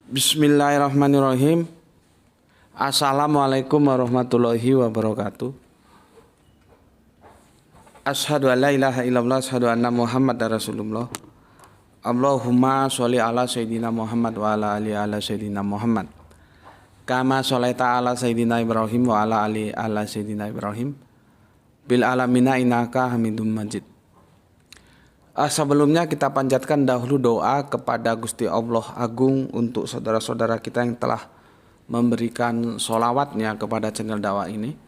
Bismillahirrahmanirrahim. Assalamualaikum warahmatullahi wabarakatuh. Asyhadu an la ilaha illallah, asyhadu anna Muhammadar Rasulullah. Allahumma sholli ala sayyidina Muhammad wa ala ali ala sayyidina Muhammad. Kama sholaita ala sayyidina Ibrahim wa ala ali ala sayyidina Ibrahim. Bil alamina innaka Hamidum Majid. Sebelumnya kita panjatkan dahulu doa kepada Gusti Allah Agung untuk saudara-saudara kita yang telah memberikan sholawatnya kepada channel dakwah ini,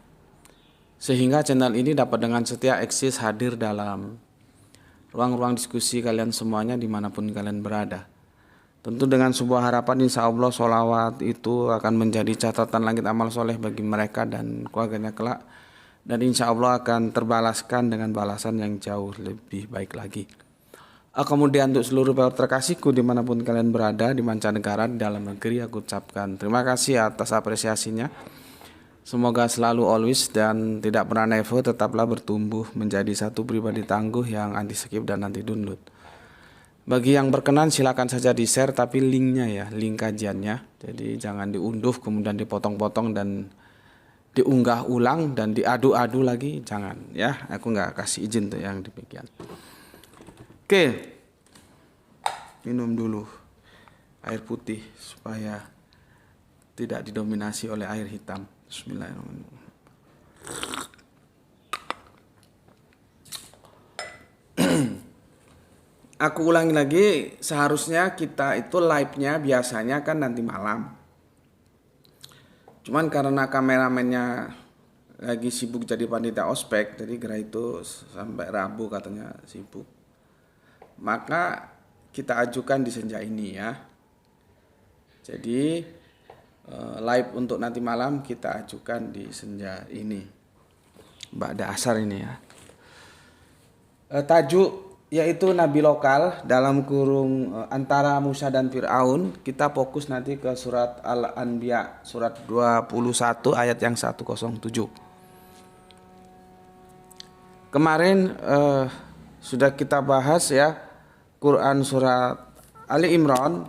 sehingga channel ini dapat dengan setia eksis hadir dalam ruang-ruang diskusi kalian semuanya dimanapun kalian berada. Tentu dengan sebuah harapan insya Allah sholawat itu akan menjadi catatan langit amal soleh bagi mereka dan keluarganya kelak, dan insya Allah akan terbalaskan dengan balasan yang jauh lebih baik lagi. Kemudian untuk seluruh para terkasihku dimanapun kalian berada, di mancanegara, di dalam negeri, aku ucapkan terima kasih atas apresiasinya. Semoga selalu always dan tidak pernah never, tetaplah bertumbuh menjadi satu pribadi tangguh yang anti skip dan anti download. Bagi yang berkenan silakan saja di share, tapi linknya ya, link kajiannya, jadi jangan diunduh kemudian dipotong-potong dan diunggah ulang dan diadu-adu lagi, jangan ya, aku nggak kasih izin tuh yang demikian. Oke, minum dulu air putih supaya tidak didominasi oleh air hitam. Bismillahirrahmanirrahim. Aku ulangi lagi, seharusnya kita itu live-nya biasanya kan nanti malam. Cuman karena kameramennya lagi sibuk jadi panitia ospek, jadi kira itu sampai Rabu katanya sibuk. Maka kita ajukan di senja ini ya. Jadi live untuk nanti malam kita ajukan di senja ini, ba'da asar ini ya. Tajuk yaitu Nabi lokal dalam kurung antara Musa dan Fir'aun. Kita fokus nanti ke surat Al-Anbiya, surat 21 ayat yang 107. Kemarin sudah kita bahas ya, Quran surat Ali Imran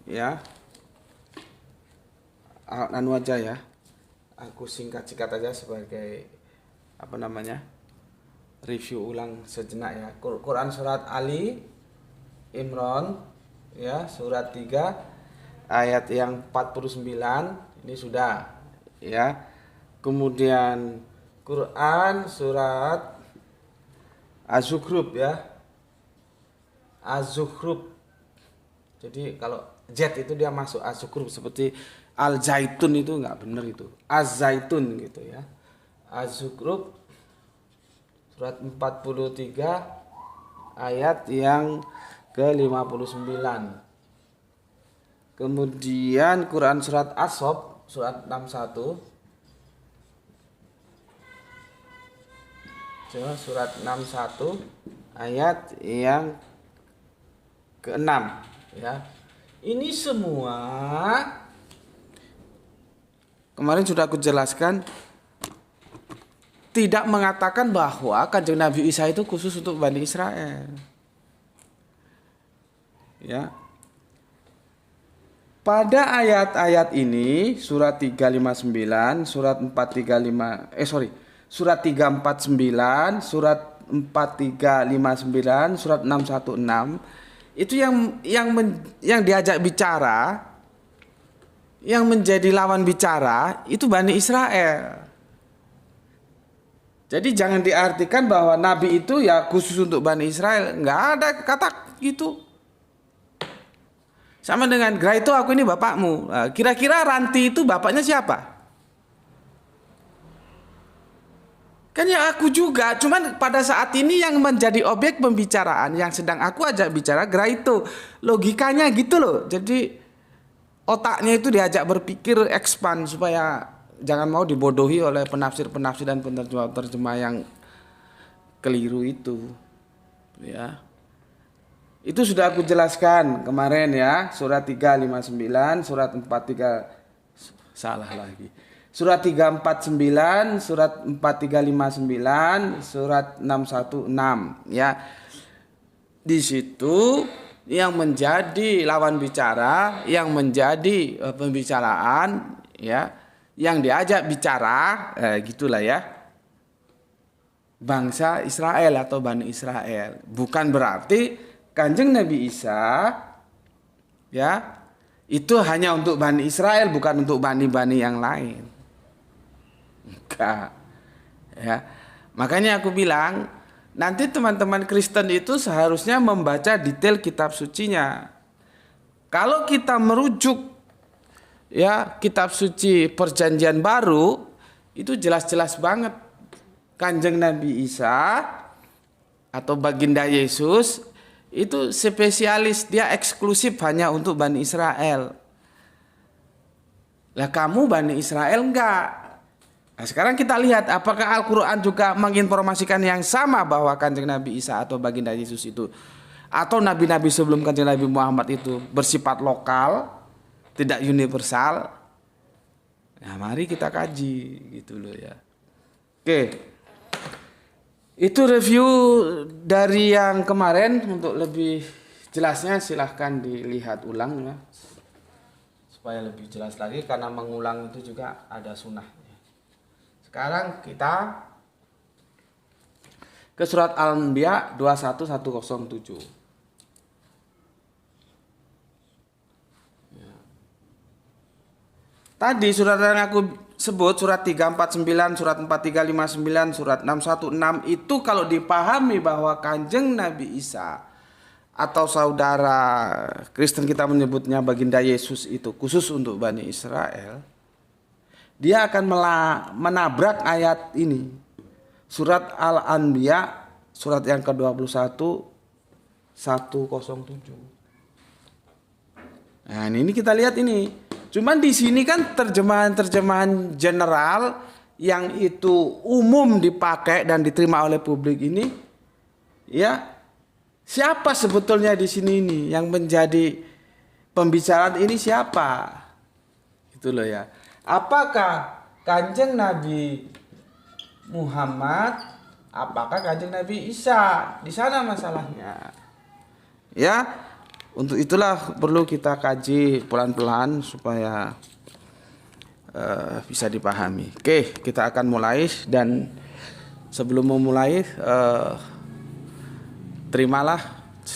ya. Anu aja ya, aku singkat-singkat aja sebagai review ulang sejenak ya. Quran surat Ali Imran ya, surat 3 ayat yang 49 ini sudah ya. Kemudian Quran surat Az-Zukhruf ya, Az-Zukhruf. Jadi kalau Z itu dia masuk Az-Zukhruf, seperti Al-Zaitun itu enggak benar, itu Az-Zaitun gitu ya. Az-Zukhruf surat 43 ayat yang ke-59. Kemudian Quran surat As-Saff surat 61. Coba surat 61 ayat yang ke-6 ya. Ini semua kemarin sudah aku jelaskan, tidak mengatakan bahwa Kanjeng Nabi Isa itu khusus untuk Bani Israel. Ya. Pada ayat-ayat ini surat 359, surat 349, surat 4359, surat 616 itu yang diajak bicara, yang menjadi lawan bicara itu Bani Israel. Jadi jangan diartikan bahwa Nabi itu ya khusus untuk Bani Israel, nggak ada kata gitu. Sama dengan gerai itu aku ini bapakmu. Nah, kira-kira Ranti itu bapaknya siapa? Kan ya aku juga, cuman pada saat ini yang menjadi objek pembicaraan yang sedang aku ajak bicara gerai itu. Logikanya gitu loh. Jadi otaknya itu diajak berpikir expand supaya jangan mau dibodohi oleh penafsir-penafsir dan penerjemah-penerjemah yang keliru itu. Ya. Itu sudah aku jelaskan kemarin ya, surat 359, surat 43 salah lagi. Surat 349, surat 4359, surat 616 ya. Di situ yang menjadi lawan bicara, yang menjadi pembicaraan, ya, yang diajak bicara, gitulah ya, bangsa Israel atau Bani Israel. Bukan berarti Kanjeng Nabi Isa, ya, itu hanya untuk Bani Israel, bukan untuk bani-bani yang lain. Enggak, ya. Makanya aku bilang, nanti teman-teman Kristen itu seharusnya membaca detail kitab sucinya. Kalau kita merujuk, ya, kitab suci Perjanjian Baru, itu jelas-jelas banget Kanjeng Nabi Isa atau baginda Yesus itu spesialis, dia eksklusif hanya untuk Bani Israel. Lah kamu Bani Israel enggak. Nah, sekarang kita lihat apakah Al-Quran juga menginformasikan yang sama bahwa Kanjeng Nabi Isa atau baginda Yesus itu atau nabi-nabi sebelum Kanjeng Nabi Muhammad itu bersifat lokal, tidak universal. Nah, mari kita kaji gitu loh ya. Oke. Itu review dari yang kemarin. Untuk lebih jelasnya silahkan dilihat ulang ya. Supaya lebih jelas lagi, karena mengulang itu juga ada sunnah. Sekarang kita ke surat Al-Anbiya 21107. Tadi surat yang aku sebut, surat 349, surat 4359, surat 616 itu kalau dipahami bahwa Kanjeng Nabi Isa atau saudara Kristen kita menyebutnya baginda Yesus itu khusus untuk Bani Israel, dia akan menabrak ayat ini. Surat Al-Anbiya, surat yang ke-21, 107. Nah, ini kita lihat ini. Cuman di sini kan terjemahan-terjemahan general yang itu umum dipakai dan diterima oleh publik ini. Ya, siapa sebetulnya di sini ini yang menjadi pembicaraan ini siapa? Gitu loh ya. Apakah Kanjeng Nabi Muhammad, apakah Kanjeng Nabi Isa? Di sana masalahnya. Ya, untuk itulah perlu kita kaji pelan-pelan supaya bisa dipahami. Oke, kita akan mulai, dan sebelum memulai terimalah.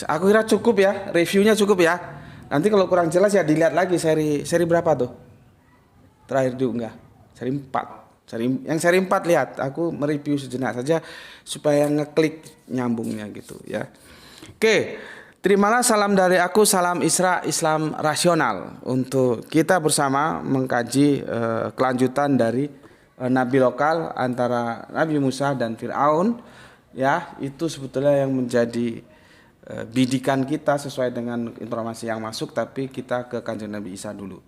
Aku kira cukup ya, reviewnya cukup ya. Nanti kalau kurang jelas ya dilihat lagi seri berapa tuh? Terakhir diunggah seri 4. Seri 4 lihat, aku mereview sejenak saja supaya ngeklik nyambungnya gitu ya. Oke, terimalah salam dari aku, salam Islam rasional, untuk kita bersama mengkaji kelanjutan dari nabi lokal antara Nabi Musa dan Fir'aun ya. Itu sebetulnya yang menjadi bidikan kita sesuai dengan informasi yang masuk, tapi kita ke Kanjeng Nabi Isa dulu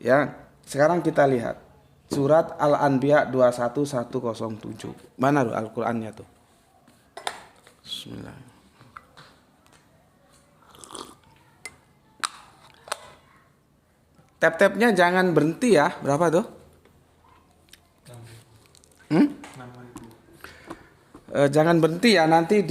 ya. Sekarang kita lihat surat Al-Anbiya 21107. Mana tuh Al-Qur'annya tuh? Bismillah. Tap-tapnya jangan berhenti ya. Berapa tuh? Jangan berhenti ya, nanti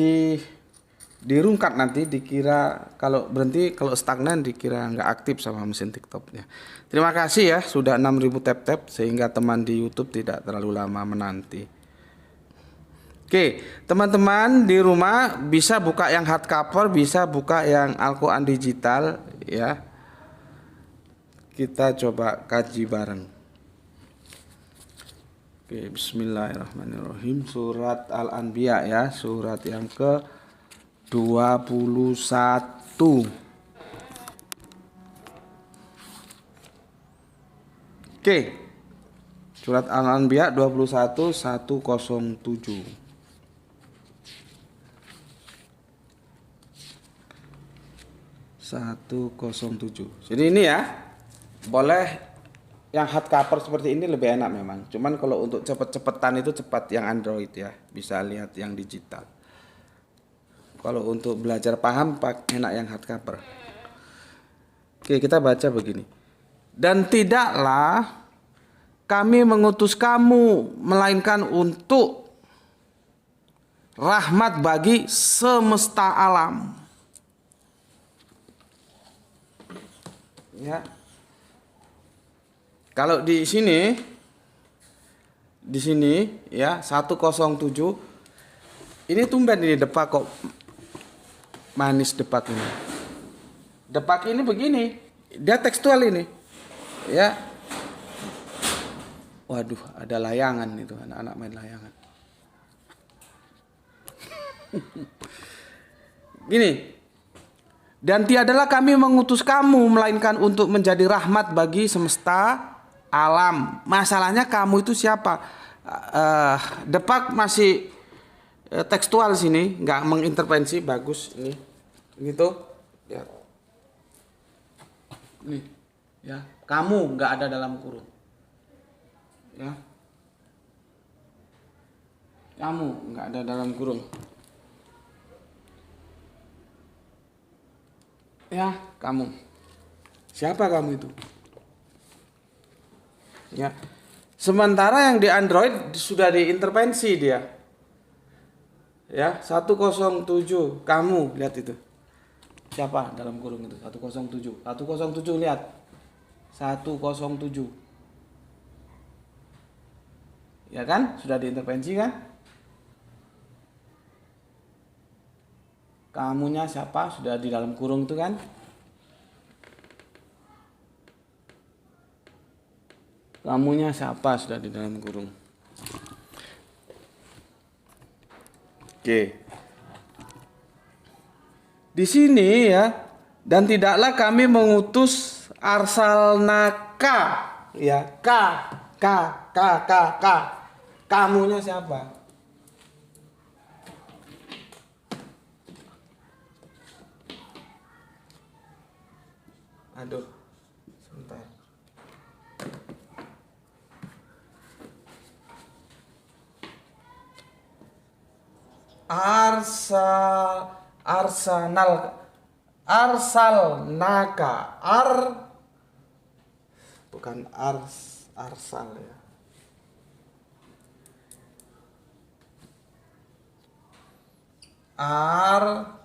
dirungkat, nanti dikira kalau berhenti, kalau stagnan dikira nggak aktif sama mesin TikToknya. Terima kasih ya, sudah 6.000 tap-tap sehingga teman di YouTube tidak terlalu lama menanti. Oke, teman-teman di rumah bisa buka yang hardcover, bisa buka yang Al-Quran digital ya. Kita coba kaji bareng. Oke, bismillahirrahmanirrahim. Surat Al-Anbiya ya, surat yang ke-21. Oke. Surat Al-Anbiya 21 107. Jadi ini ya, boleh yang hardcover seperti ini lebih enak memang. Cuman kalau untuk cepet-cepetan itu cepat yang Android ya, bisa lihat yang digital. Kalau untuk belajar paham enak yang hardcover. Oke, kita baca begini. Dan tidaklah kami mengutus kamu melainkan untuk rahmat bagi semesta alam. Ya. Kalau di sini ya 107 ini tumben ini Depak kok manis Depak ini. Depak ini begini, dia tekstual ini. Ya. Waduh, ada layangan itu, anak-anak main layangan. Gini. Dan tiadalah kami mengutus kamu melainkan untuk menjadi rahmat bagi semesta alam. Masalahnya kamu itu siapa? Depak masih tekstual sini, nggak mengintervensi, bagus ini, gitu. Ya. Nih, ya, kamu nggak ada dalam kurung. Ya, kamu nggak ada dalam kurung. Ya, kamu. Siapa kamu itu? Ya. Sementara yang di Android sudah diintervensi dia. Ya, 107. Kamu lihat itu. Siapa dalam kurung itu? 107. 107 lihat. 107. Ya kan? Sudah diintervensi kan? Kamunya siapa? Sudah di dalam kurung itu kan? Kamunya siapa? Sudah di dalam kurung. Oke. Di sini ya, dan tidaklah kami mengutus arsalnaka, ya, k. Kamunya siapa? Aduh, sebentar. Arsalnaka, bukan arsal ya. Arsalnaka.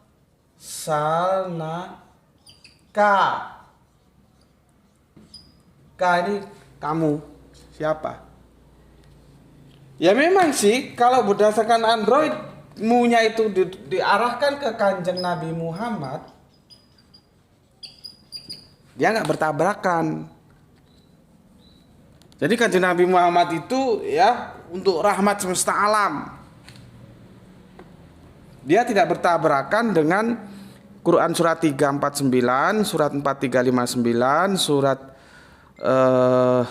Ini kamu siapa? Ya memang sih kalau berdasarkan Android mu-nya itu diarahkan ke Kanjeng Nabi Muhammad, dia nggak bertabrakan. Jadi Kanjeng Nabi Muhammad itu ya untuk rahmat semesta alam. Dia tidak bertabrakan dengan Quran surat 349, surat 4359, surat 61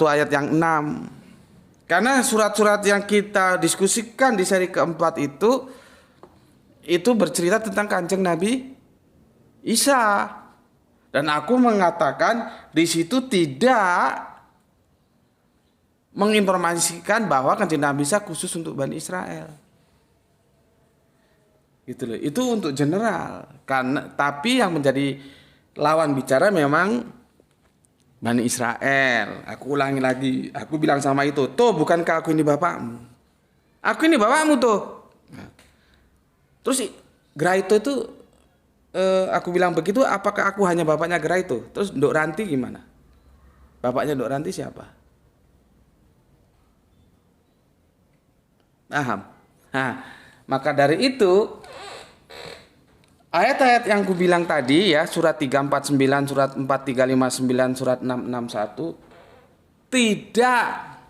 ayat yang 6. Karena surat-surat yang kita diskusikan di seri keempat itu bercerita tentang Kanjeng Nabi Isa. Dan aku mengatakan di situ tidak menginformasikan bahwa Kanjeng Nabi Isa khusus untuk Bani Israel. Gitu loh. Itu untuk general. Tapi yang menjadi lawan bicara memang Bani Israel. Aku ulangi lagi. Aku bilang sama itu, tuh bukankah aku ini bapakmu? Aku ini bapakmu tuh. Nah. Terus Graito itu, aku bilang begitu, apakah aku hanya bapaknya Graito? Terus Ndok Ranti gimana? Bapaknya Ndok Ranti siapa? Paham? Nah, maka dari itu ayat-ayat yang ku bilang tadi ya, surat 349, surat 4359, surat 661 tidak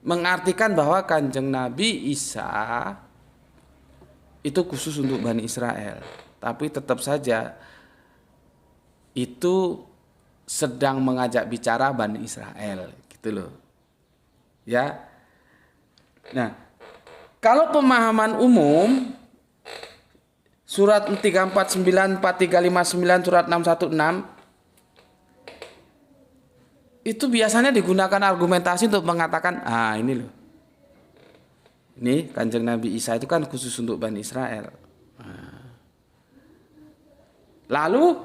mengartikan bahwa Kanjeng Nabi Isa itu khusus untuk Bani Israel. Tapi tetap saja itu sedang mengajak bicara Bani Israel, gitu loh. Ya. Nah, kalau pemahaman umum surat 349, 4359, surat 616 itu biasanya digunakan argumentasi untuk mengatakan, ini loh. Ini Kanjeng Nabi Isa itu kan khusus untuk Bani Israel. Lalu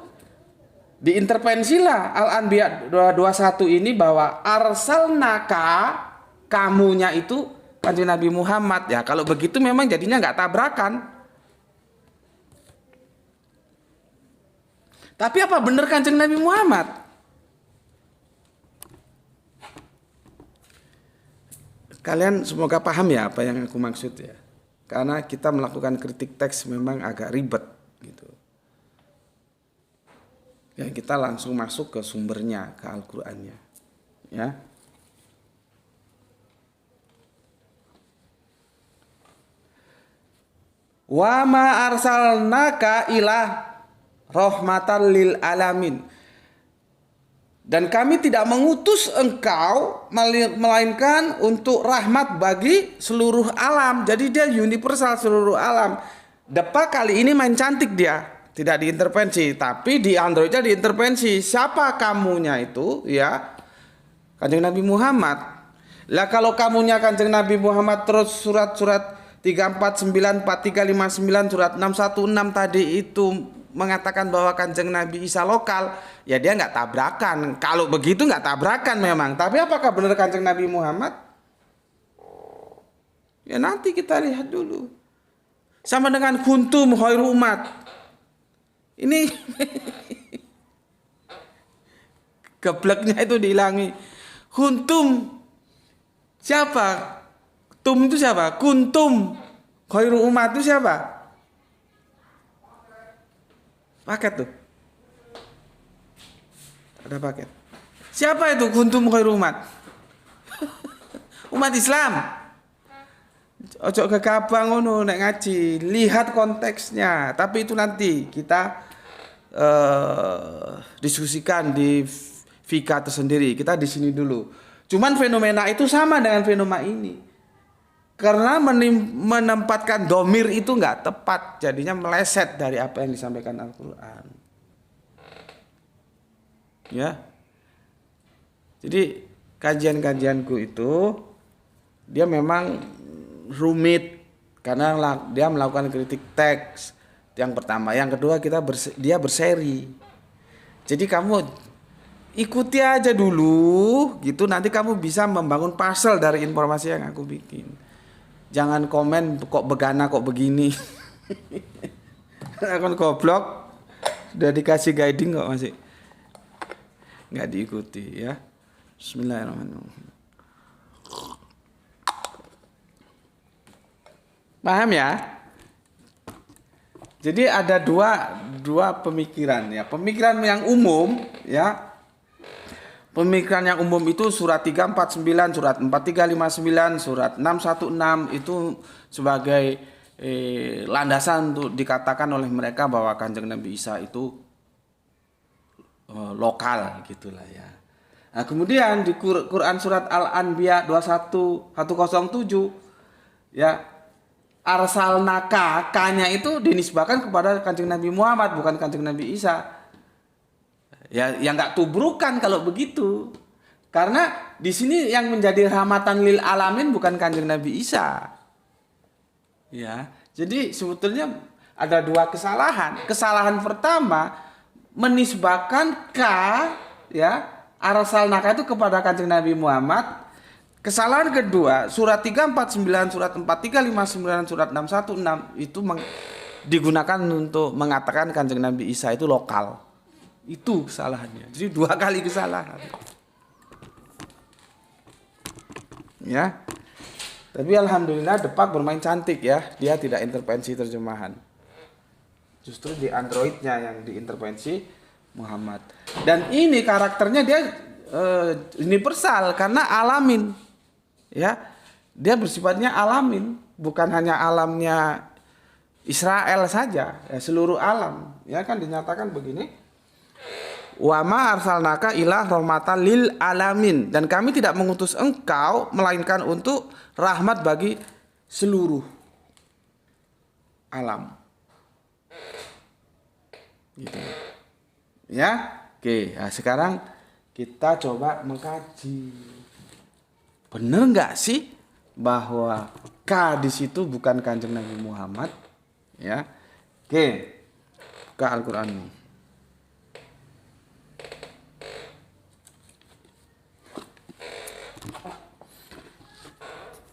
diintervensilah Al-Anbiya 21 ini bahwa arsalnaka, kamunya itu Kanjeng Nabi Muhammad. Ya kalau begitu memang jadinya nggak tabrakan. Tapi apa benar Kanjeng Nabi Muhammad? Kalian semoga paham ya apa yang aku maksud ya. Karena kita melakukan kritik teks memang agak ribet gitu. Ya kita langsung masuk ke sumbernya, ke Al-Qur'annya. Ya. Wa ma arsalnaka ila rahmatan lil alamin. Dan kami tidak mengutus engkau melainkan untuk rahmat bagi seluruh alam. Jadi dia universal seluruh alam. Depa kali ini main cantik dia, tidak diintervensi, tapi di Androidnya diintervensi. Siapa kamunya itu? Ya, Kanjeng Nabi Muhammad. Lah kalau kamunya Kanjeng Nabi Muhammad terus surat-surat 349, 43, 59, surat 616 tadi itu mengatakan bahwa Kanjeng Nabi Isa lokal, ya dia nggak tabrakan. Kalau begitu nggak tabrakan memang. Tapi apakah benar Kanjeng Nabi Muhammad? Ya nanti kita lihat dulu. Sama dengan kuntum khairu umat. Ini gebleknya itu dihilangi. Kuntum siapa? Tum itu siapa? Kuntum khairu umat itu siapa? Paket tuh. Ada paket. Siapa itu kuntum khairu umat? Umat Islam. Ojo gegabah ngono nek ngaji, lihat konteksnya. Tapi itu nanti kita diskusikan di Fika tersendiri. Kita di sini dulu. Cuman fenomena itu sama dengan fenomena ini. Karena menempatkan domir itu nggak tepat, jadinya meleset dari apa yang disampaikan Al-Quran. Ya, jadi kajian-kajianku itu dia memang rumit karena dia melakukan kritik teks. Yang pertama, yang kedua dia berseri. Jadi kamu ikuti aja dulu, gitu nanti kamu bisa membangun puzzle dari informasi yang aku bikin. Jangan komen kok begana kok begini. Akun goblok udah dikasih guiding kok masih nggak diikuti ya. Bismillahirrahmanirrahim. Paham ya? Jadi ada dua pemikiran ya. Pemikiran yang umum ya. Pemikiran yang umum itu surat 349, surat 4359, surat 616 itu sebagai landasan untuk dikatakan oleh mereka bahwa Kanjeng Nabi Isa itu lokal gitulah ya. Nah, kemudian di Quran surat Al-Anbiya 21 107 ya, arsalnaka kanya itu dinisbahkan kepada Kanjeng Nabi Muhammad bukan Kanjeng Nabi Isa. Ya, yang nggak tubrukan kalau begitu. Karena di sini yang menjadi rahmatan lil alamin bukan Kanjeng Nabi Isa. Ya, jadi sebetulnya ada dua kesalahan. Kesalahan pertama menisbahkan ya arsalnaka itu kepada Kanjeng Nabi Muhammad. Kesalahan kedua, surat 349, surat 4359, surat 616 itu digunakan untuk mengatakan Kanjeng Nabi Isa itu lokal. Itu kesalahannya. Jadi dua kali kesalahan. Ya. Tapi alhamdulillah Depak bermain cantik ya. Dia tidak intervensi terjemahan. Justru di Androidnya yang diintervensi Muhammad. Dan ini karakternya dia universal karena alamin. Ya. Dia bersifatnya alamin, bukan hanya alamnya Israel saja, ya seluruh alam. Ya kan dinyatakan begini. Wa ma arsalnaka ila rahmatan lil alamin, dan kami tidak mengutus engkau melainkan untuk rahmat bagi seluruh alam. Gitu. Ya. Oke, nah sekarang kita coba mengkaji. Benar nggak sih bahwa K di situ bukan Kanjeng Nabi Muhammad? Ya. Oke. Ke Al-Qur'an ini.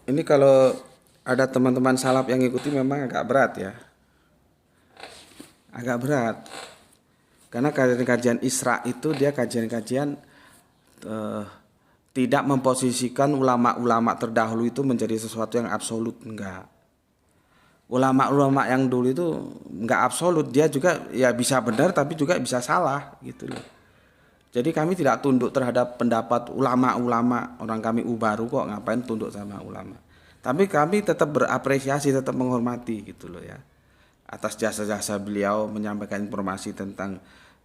Ini kalau ada teman-teman salaf yang ngikuti memang agak berat ya. Agak berat. Karena kajian-kajian Isra itu dia kajian-kajian tidak memposisikan ulama-ulama terdahulu itu menjadi sesuatu yang absolut, enggak. Ulama-ulama yang dulu itu enggak absolut, dia juga ya bisa benar tapi juga bisa salah gitu loh. Jadi kami tidak tunduk terhadap pendapat ulama-ulama, orang kami baru kok ngapain tunduk sama ulama. Tapi kami tetap berapresiasi, tetap menghormati gitu loh ya. Atas jasa-jasa beliau menyampaikan informasi tentang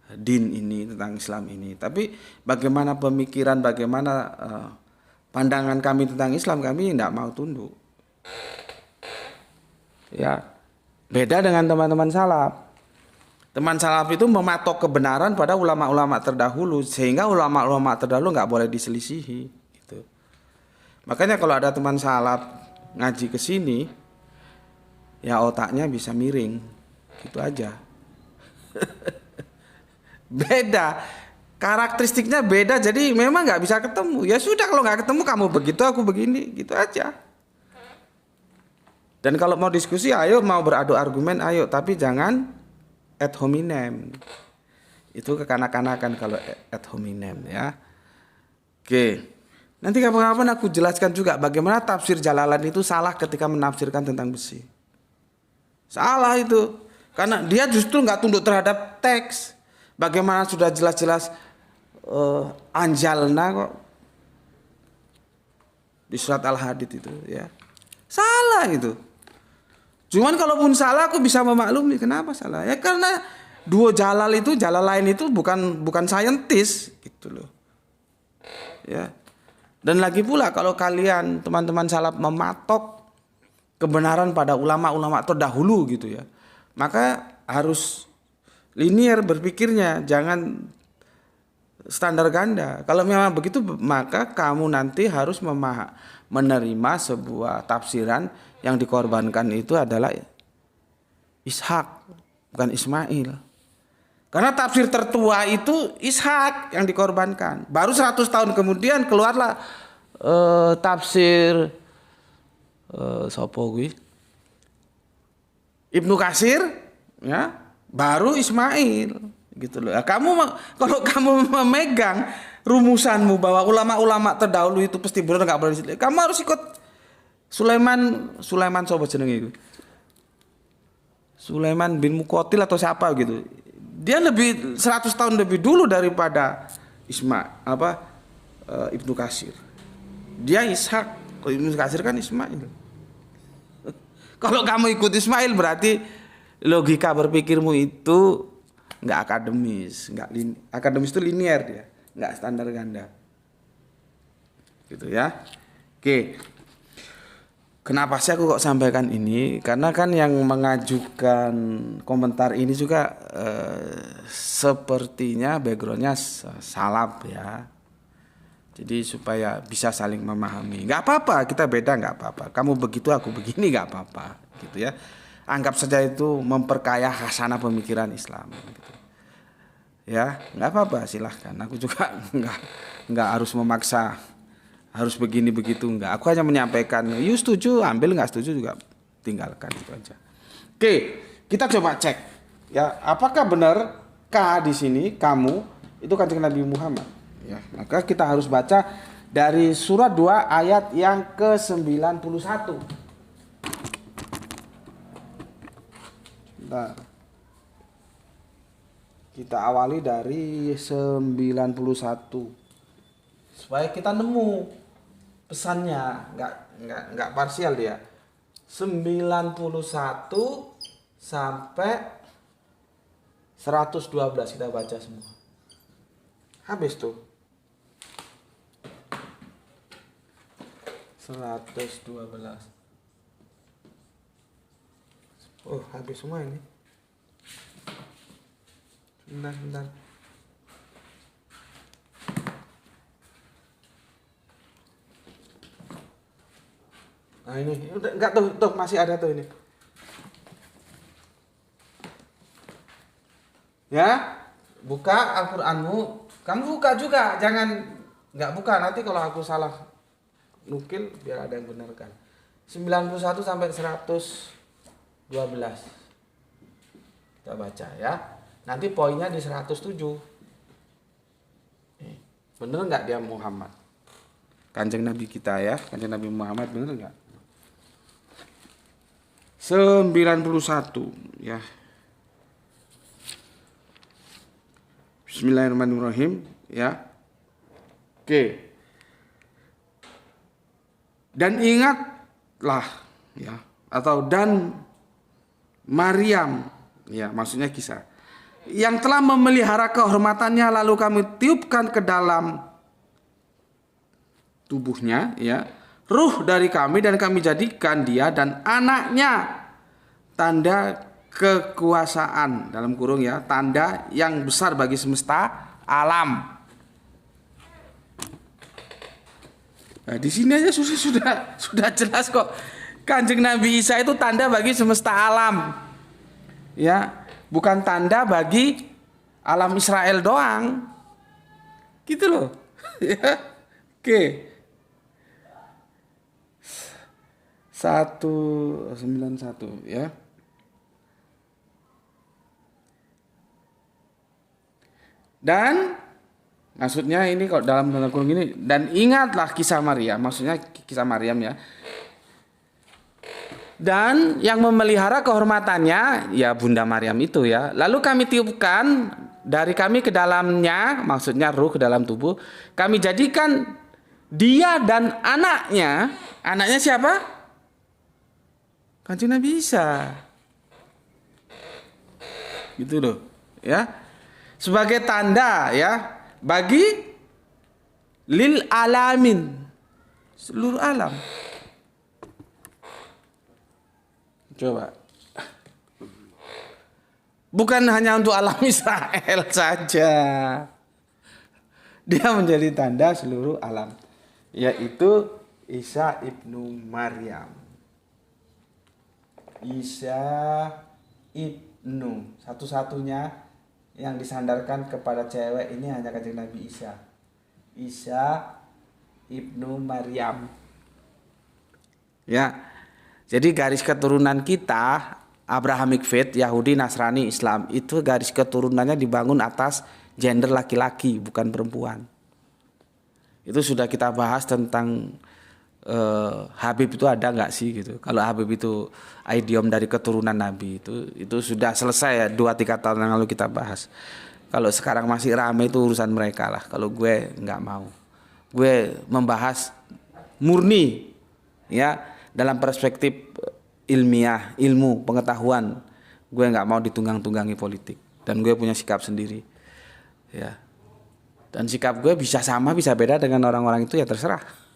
din ini, tentang Islam ini. Tapi bagaimana pemikiran, bagaimana pandangan kami tentang Islam, kami tidak mau tunduk. Ya, beda dengan teman-teman salaf. Teman salaf itu mematok kebenaran pada ulama-ulama terdahulu, sehingga ulama-ulama terdahulu nggak boleh diselisihi. Gitu. Makanya kalau ada teman salaf ngaji ke sini, ya otaknya bisa miring, gitu aja. Beda, karakteristiknya beda, jadi memang nggak bisa ketemu. Ya sudah, kalau nggak ketemu kamu begitu, aku begini, gitu aja. Dan kalau mau diskusi, ayo, mau beradu argumen, ayo, tapi jangan ad hominem. Itu kekanak-kanakan kalau ad hominem ya. Oke. Nanti kapan-kapan aku jelaskan juga bagaimana tafsir Jalalain itu salah ketika menafsirkan tentang besi. Salah itu. Karena dia justru nggak tunduk terhadap teks. Bagaimana sudah jelas-jelas anjalna kok di surat Al-Hadid itu ya. Salah itu. Cuman kalaupun salah aku bisa memaklumi kenapa salah. Ya karena duo Jalalain itu bukan saintis gitu loh. Ya. Dan lagi pula kalau kalian teman-teman salaf mematok kebenaran pada ulama-ulama terdahulu gitu ya. Maka harus linear berpikirnya, jangan standar ganda. Kalau memang begitu maka kamu nanti harus menerima sebuah tafsiran yang dikorbankan itu adalah Ishak, bukan Ismail. Karena tafsir tertua itu Ishak yang dikorbankan. Baru 100 tahun kemudian keluarlah tafsir sopo kuwi? Ibnu Katsir ya, baru Ismail gitu loh. Kamu kalau kamu memegang rumusanmu bahwa ulama-ulama terdahulu itu pasti benar enggak boleh, kamu harus ikut Sulaiman sobat jenenge itu. Sulaiman bin Muqatil atau siapa gitu. Dia lebih 100 tahun lebih dulu daripada Ibnu Katsir. Dia Ishak, kalau Ibnu Katsir kan Ismail. Kalau kamu ikut Ismail berarti logika berpikirmu itu enggak akademis, akademis itu linear dia, enggak standar ganda. Gitu ya. Oke. Kenapa sih aku kok sampaikan ini? Karena kan yang mengajukan komentar ini juga sepertinya backgroundnya salaf ya. Jadi supaya bisa saling memahami. Nggak apa-apa, kita beda nggak apa-apa. Kamu begitu, aku begini nggak apa-apa, gitu ya. Anggap saja itu memperkaya khasanah pemikiran Islam. Gitu. Ya, nggak apa-apa, silahkan. Aku juga nggak harus memaksa. Harus begini begitu enggak. Aku hanya menyampaikan, you setuju, ambil, enggak setuju juga tinggalkan, itu aja. Oke, kita coba cek. Ya, apakah benar K di sini kamu itu Kanjeng Nabi Muhammad? Ya, maka kita harus baca dari surat 2 ayat yang ke-91. Bentar. Kita awali dari 91. Supaya kita nemu pesannya, enggak parsial dia. 91 sampai 112 kita baca semua. Habis tuh. 112. Oh, habis semua ini. Bentar. Nah ini udah enggak tuh masih ada tuh ini. Ya, buka Al-Qur'anmu. Kamu buka juga, jangan enggak buka nanti kalau aku salah nukil biar ada yang benarkan. 91 sampai 112. Kita baca ya. Nanti poinnya di 107. Bener nggak dia Muhammad? Kanjeng Nabi kita ya, Kanjeng Nabi Muhammad, bener nggak? 91 ya. Bismillahirrahmanirrahim ya. Oke. Dan ingatlah ya, atau dan Maryam ya, maksudnya kisah yang telah memelihara kehormatannya, lalu kami tiupkan ke dalam tubuhnya ya ruh dari kami, dan kami jadikan dia dan anaknya tanda kekuasaan, dalam kurung ya, tanda yang besar bagi semesta alam. Nah, di sini aja sudah jelas kok. Kanjeng Nabi Isa itu tanda bagi semesta alam. Ya, bukan tanda bagi alam Israel doang. Gitu loh. Ya. Oke. 191 ya. Dan maksudnya ini kok dalam tanda kurung ini, dan ingatlah kisah Maryam, maksudnya kisah Maryam ya. Dan yang memelihara kehormatannya ya Bunda Maryam itu ya. Lalu kami tiupkan dari kami ke dalamnya, maksudnya ruh ke dalam tubuh. Kami jadikan dia dan anaknya. Anaknya siapa? Kanjeng Nabi Isa. Gitu loh ya. Sebagai tanda ya bagi lil alamin, seluruh alam. Coba. Bukan hanya untuk alam Israel saja. Dia menjadi tanda seluruh alam, yaitu Isa ibnu Maryam. Isa ibnu, satu-satunya yang disandarkan kepada cewek ini hanya Kanjeng Nabi Isa. Isa ibnu Maryam. Ya. Jadi garis keturunan kita, Abrahamic faith, Yahudi, Nasrani, Islam, itu garis keturunannya dibangun atas gender laki-laki, bukan perempuan. Itu sudah kita bahas tentang Habib itu ada nggak sih gitu. Kalau Habib itu idiom dari keturunan Nabi, itu sudah selesai ya, 2-3 tahun yang lalu kita bahas. Kalau sekarang masih rame itu urusan mereka lah. Kalau gue nggak mau. Gue membahas murni ya, dalam perspektif ilmiah, ilmu, pengetahuan. Gue nggak mau ditunggang-tunggangi politik, dan gue punya sikap sendiri ya. Dan sikap gue bisa sama bisa beda dengan orang-orang itu ya terserah.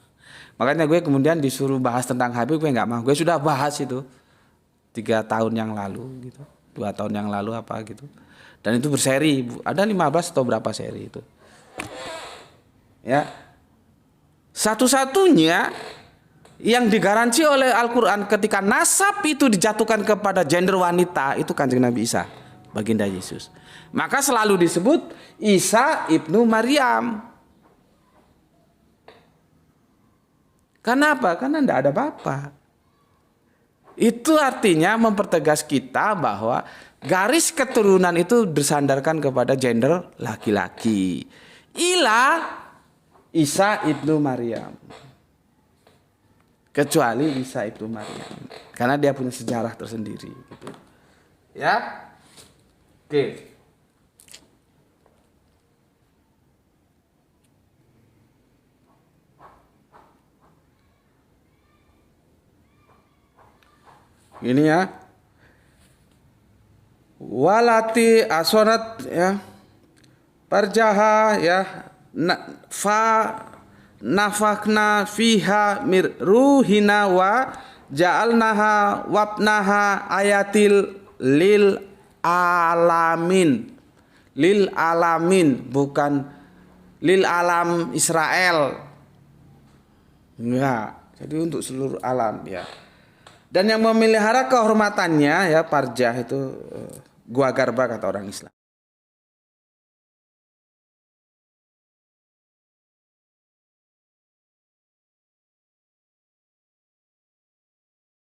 Makanya gue kemudian disuruh bahas tentang Habib, gue nggak mau. Gue sudah bahas itu 3 tahun yang lalu gitu, 2 tahun yang lalu apa gitu. Dan itu berseri, ada 15 atau berapa seri itu ya. Satu-satunya yang digaransi oleh Al-Quran ketika nasab itu dijatuhkan kepada gender wanita, itu Kanjeng Nabi Isa, baginda Yesus. Maka selalu disebut Isa ibnu Maryam. Kenapa? Karena tidak ada bapak. Itu artinya mempertegas kita bahwa garis keturunan itu bersandarkan kepada gender laki-laki. Ila Isa ibnu Maryam. Kecuali Isa ibnu Maryam, karena dia punya sejarah tersendiri gitu. Ya. Oke. Ini ya. Walati asonat ya. Parjaha ya. Nafakna fiha mir ruhina wa ja'alnaha wabnaha ayatil lil alamin. Lil alamin, bukan lil alam Israel. Enggak, jadi untuk seluruh alam ya. Dan yang memelihara kehormatannya ya, parjah itu gua garba kata orang Islam.